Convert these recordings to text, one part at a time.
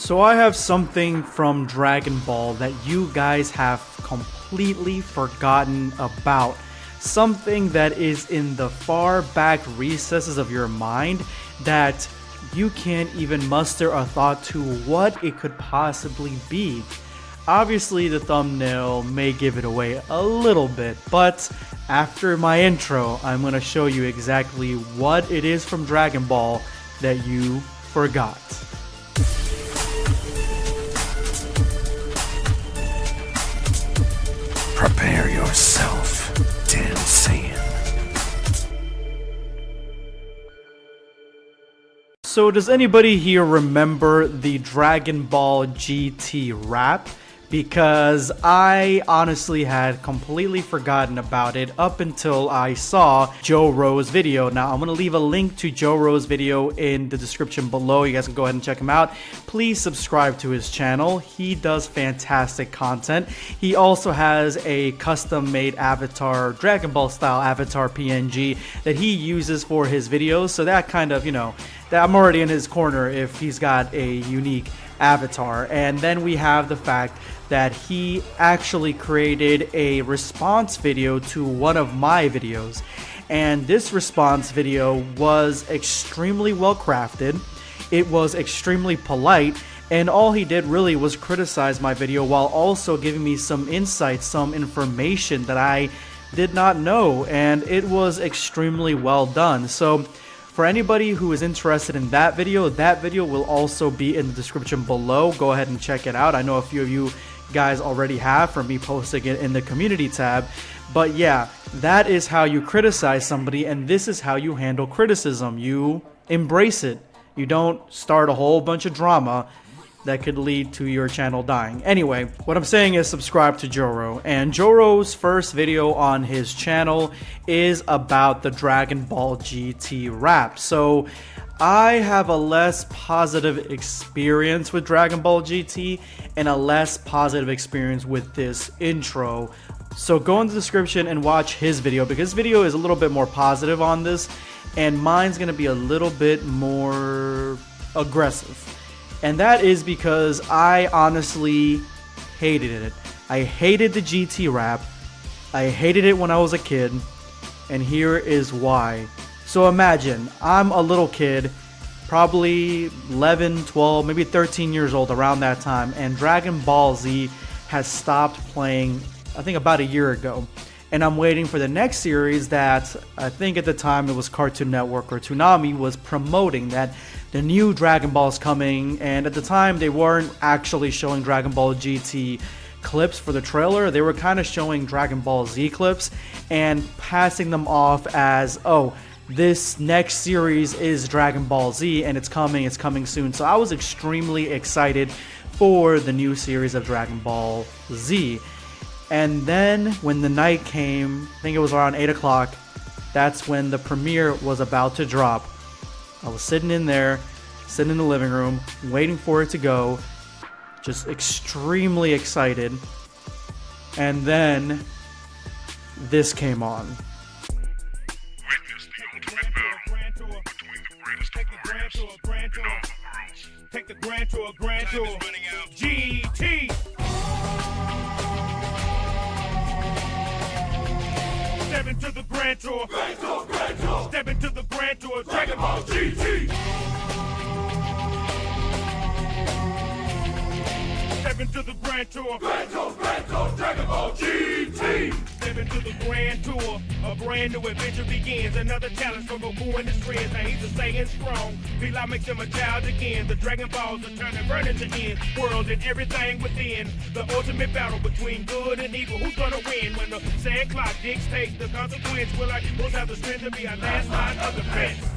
So I have something from Dragon Ball that you guys have completely forgotten about. Something that is in the far back recesses of your mind that you can't even muster a thought to what it could possibly be. Obviously the thumbnail may give it away a little bit, but after my intro, I'm going to show you exactly what it is from Dragon Ball that you forgot. Prepare yourself, damn Saiyan. So does anybody here remember the Dragon Ball GT rap? Because I honestly had completely forgotten about it up until I saw JoRo's video. Now I'm going to leave a link to JoRo's video in the description below. You guys can go ahead and check him out. Please subscribe to his channel. He does fantastic content. He also has a custom made avatar, Dragon Ball style avatar PNG that he uses for his videos. So that kind of, that I'm already in his corner if he's got a unique avatar. And then we have the fact that he actually created a response video to one of my videos, and this response video was extremely well crafted. It was extremely polite, and all he did really was criticize my video while also giving me some insights, some information that I did not know, and it was extremely well done. So for anybody who is interested in that video will also be in the description below. Go ahead and check it out. I know a few of you guys already have from me posting it in the community tab. But yeah, that is how you criticize somebody, and this is how you handle criticism. You embrace it. You don't start a whole bunch of drama that could lead to your channel dying. Anyway, what I'm saying is subscribe to JoRo, and JoRo's first video on his channel is about the Dragon Ball GT rap. So I have a less positive experience with Dragon Ball GT and a less positive experience with this intro. So go in the description and watch his video, because his video is a little bit more positive on this, and mine's gonna be a little bit more aggressive. And that is because I honestly hated it. I hated the GT rap. I hated it when I was a kid, and here is why. So imagine, I'm a little kid, probably 11, 12, maybe 13 years old around that time, and Dragon Ball Z has stopped playing, I think about a year ago. And I'm waiting for the next series that I think at the time it was Cartoon Network or Toonami was promoting, that the new Dragon Ball is coming, and at the time they weren't actually showing Dragon Ball GT clips for the trailer. They were kind of showing Dragon Ball Z clips and passing them off as, oh, this next series is Dragon Ball Z and it's coming soon. So I was extremely excited for the new series of Dragon Ball Z. And then when the night came, I think it was around 8 o'clock, that's when the premiere was about to drop. I was sitting in there, sitting in the living room, waiting for it to go, just extremely excited. And then this came on. Witness the ultimate battle between the greatest of warriors in all the worlds. Take the grand tour, GT. Step into the grand tour, Step into the grand tour, Dragon Ball GT. Step into the grand tour, Dragon Ball GT. Step into the grand tour, a brand new adventure begins. Another challenge for Goku and his friends. Now he's a Saiyan strong. Feel makes him a child again. The Dragon Balls are turning, burning to end. Worlds and everything within. The ultimate battle between good and evil. Who's gonna win when the sand clock dictates the consequence? Will our heroes have the strength to be our last line of defense?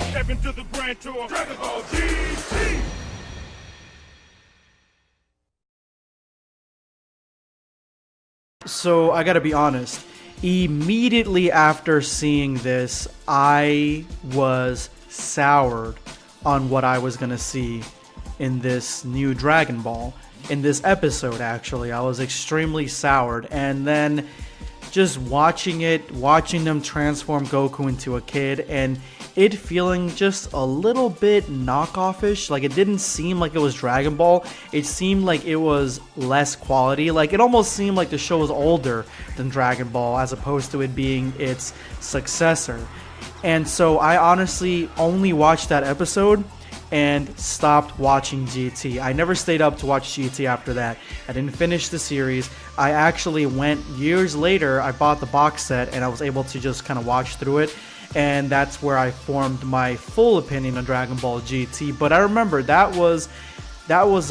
Step into the grand tour, Dragon Ball GT. So I gotta be honest, immediately after seeing this, I was soured on what I was gonna see in this new Dragon Ball. In this episode, actually, I was extremely soured, and then just watching them transform Goku into a kid, and it feeling just a little bit knockoff-ish. Like, it didn't seem like it was Dragon Ball. It seemed like it was less quality. Like, it almost seemed like the show was older than Dragon Ball as opposed to it being its successor. And so I honestly only watched that episode and stopped watching GT. I never stayed up to watch GT after that. I didn't finish the series. I actually went years later, I bought the box set and I was able to just kind of watch through it. And that's where I formed my full opinion on Dragon Ball GT. But I remember that was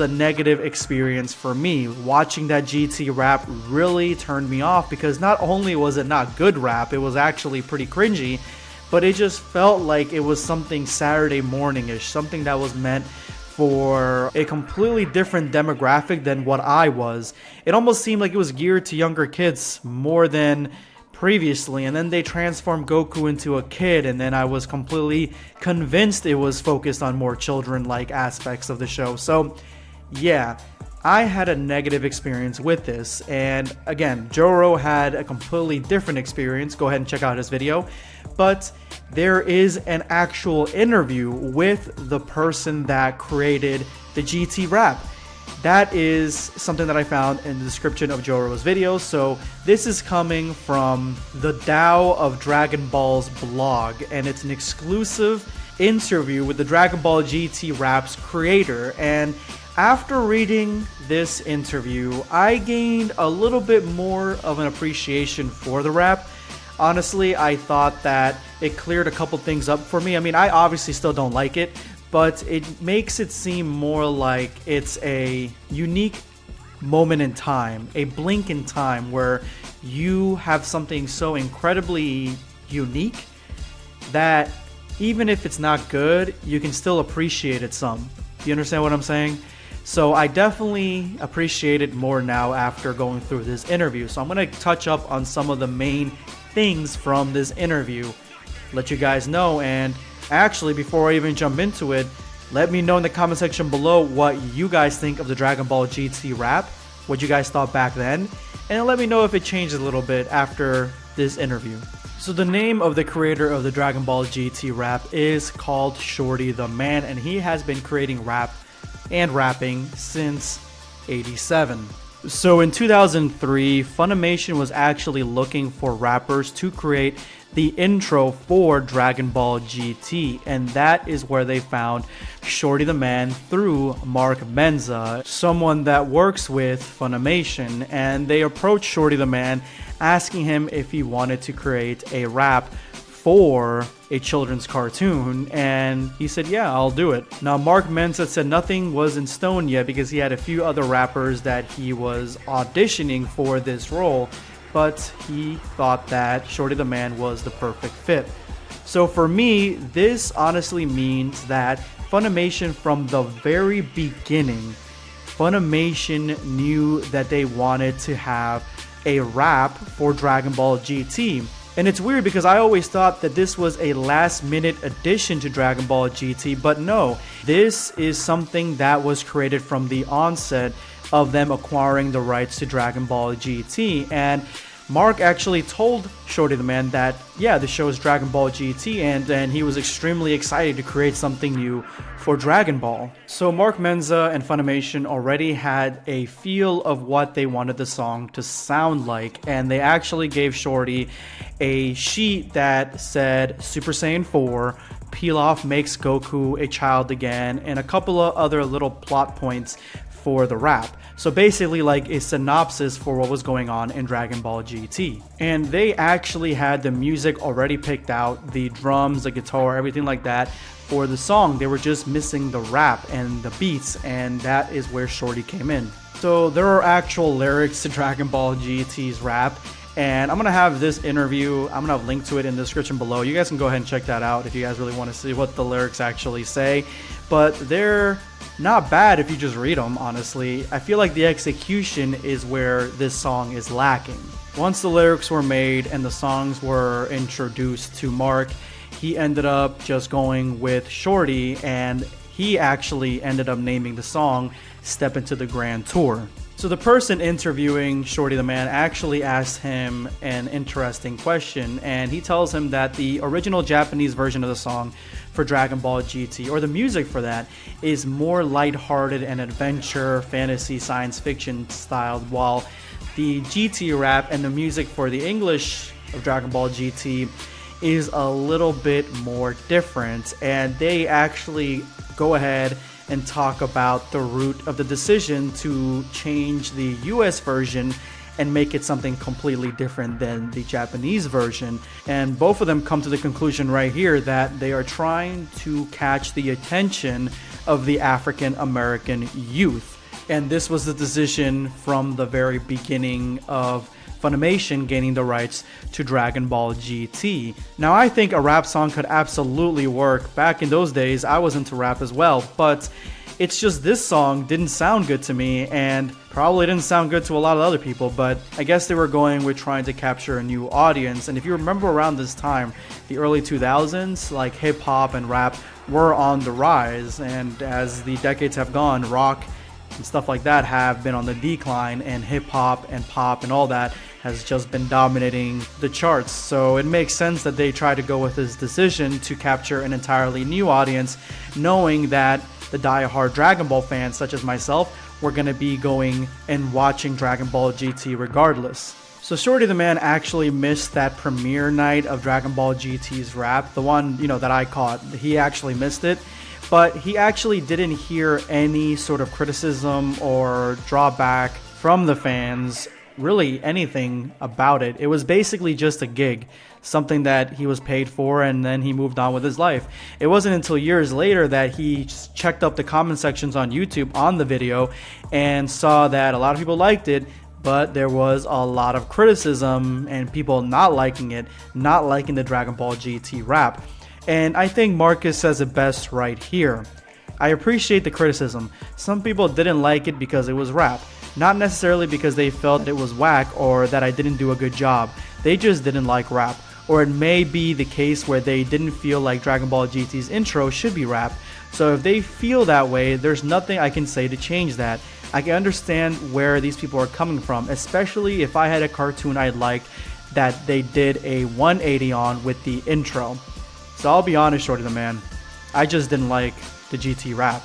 a negative experience for me. Watching that GT rap really turned me off because not only was it not good rap, it was actually pretty cringy, but it just felt like it was something Saturday morning-ish, something that was meant for a completely different demographic than what I was. It almost seemed like it was geared to younger kids more than previously, and then they transformed Goku into a kid, and then I was completely convinced it was focused on more children-like aspects of the show. So yeah, I had a negative experience with this, and again, JoRo had a completely different experience. Go ahead and check out his video. But there is an actual interview with the person that created the GT rap. That is something that I found in the description of JoRo's video. So this is coming from the Tao of Dragon Ball's blog, and it's an exclusive interview with the Dragon Ball GT rap's creator. And after reading this interview, I gained a little bit more of an appreciation for the rap. Honestly, I thought that it cleared a couple things up for me. I mean, I obviously still don't like it, but it makes it seem more like it's a unique moment in time, a blink in time where you have something so incredibly unique that even if it's not good, you can still appreciate it some. You understand what I'm saying? So I definitely appreciate it more now after going through this interview. So I'm going to touch up on some of the main things from this interview, let you guys know. And actually, before I even jump into it, let me know in the comment section below what you guys think of the Dragon Ball GT rap, what you guys thought back then, and let me know if it changed a little bit after this interview. So the name of the creator of the Dragon Ball GT rap is called Shorty the Man, and he has been creating rap and rapping since '87. So in 2003, Funimation was actually looking for rappers to create the intro for Dragon Ball GT, and that is where they found Shorty the Man through Mark Menza, someone that works with Funimation, and they approached Shorty the Man asking him if he wanted to create a rap for a children's cartoon, and he said, yeah, I'll do it. Now, Mark Menza said nothing was in stone yet because he had a few other rappers that he was auditioning for this role, but he thought that Shorty the Man was the perfect fit. So for me, this honestly means that Funimation from the very beginning, Funimation knew that they wanted to have a rap for Dragon Ball GT. And it's weird because I always thought that this was a last-minute addition to Dragon Ball GT, but no, this is something that was created from the onset of them acquiring the rights to Dragon Ball GT. And Mark actually told Shorty the Man that, yeah, the show is Dragon Ball GT, and he was extremely excited to create something new for Dragon Ball. So Mark Menza and Funimation already had a feel of what they wanted the song to sound like, and they actually gave Shorty a sheet that said Super Saiyan 4, Pilaf makes Goku a child again, and a couple of other little plot points for the rap. So basically like a synopsis for what was going on in Dragon Ball GT. And they actually had the music already picked out, the drums, the guitar, everything like that for the song. They were just missing the rap and the beats, and that is where Shorty came in. So there are actual lyrics to Dragon Ball GT's rap, and I'm going to have this interview, I'm going to have a link to it in the description below. You guys can go ahead and check that out if you guys really want to see what the lyrics actually say. But they're not bad if you just read them, honestly. I feel like the execution is where this song is lacking. Once the lyrics were made and the songs were introduced to Mark, he ended up just going with Shorty, and he actually ended up naming the song Step Into the Grand Tour. So the person interviewing Shorty the Man actually asked him an interesting question, and he tells him that the original Japanese version of the song for Dragon Ball GT, or the music for that, is more lighthearted and adventure, fantasy, science fiction styled, while the GT rap and the music for the English of Dragon Ball GT is a little bit more different. And they actually go ahead and talk about the root of the decision to change the US version and make it something completely different than the Japanese version. And both of them come to the conclusion right here that they are trying to catch the attention of the African American youth. And this was the decision from the very beginning of Funimation gaining the rights to Dragon Ball GT. Now, I think a rap song could absolutely work. Back in those days, I was into rap as well, but it's just this song didn't sound good to me, and probably didn't sound good to a lot of other people, but I guess they were going with trying to capture a new audience. And if you remember around this time, the early 2000s, like hip hop and rap were on the rise, and as the decades have gone, rock and stuff like that have been on the decline, and hip hop and pop and all that has just been dominating the charts. So it makes sense that they try to go with this decision to capture an entirely new audience, knowing that the die-hard Dragon Ball fans such as myself were going to be going and watching Dragon Ball GT regardless. So Shorty the Man actually missed that premiere night of Dragon Ball GT's rap, the one, that I caught. He actually missed it. But he actually didn't hear any sort of criticism or drawback from the fans, really anything about it. It was basically just a gig, something that he was paid for, and then he moved on with his life. It wasn't until years later that he checked up the comment sections on YouTube on the video and saw that a lot of people liked it, but there was a lot of criticism and people not liking it, not liking the Dragon Ball GT rap. And I think Marcus says it best right here. I appreciate the criticism. Some people didn't like it because it was rap. Not necessarily because they felt it was whack or that I didn't do a good job. They just didn't like rap. Or it may be the case where they didn't feel like Dragon Ball GT's intro should be rap. So if they feel that way, there's nothing I can say to change that. I can understand where these people are coming from, especially if I had a cartoon I liked that they did a 180 on with the intro. So I'll be honest, Shorty the Man, I just didn't like the GT rap.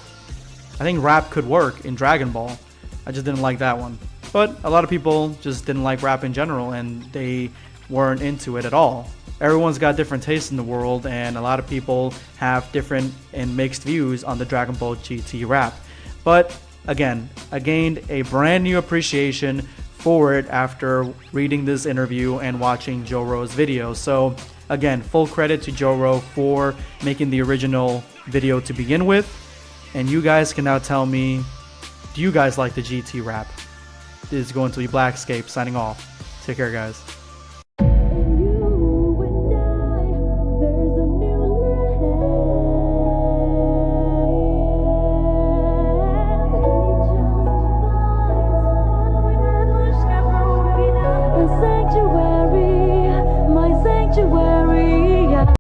I think rap could work in Dragon Ball. I just didn't like that one. But a lot of people just didn't like rap in general, and they weren't into it at all. Everyone's got different tastes in the world, and a lot of people have different and mixed views on the Dragon Ball GT rap. But again, I gained a brand new appreciation for it after reading this interview and watching JoRo's video. So again, full credit to JoRo for making the original video to begin with. And you guys can now tell me, do you guys like the GT rap? This is going to be BlackScape signing off. Take care, guys.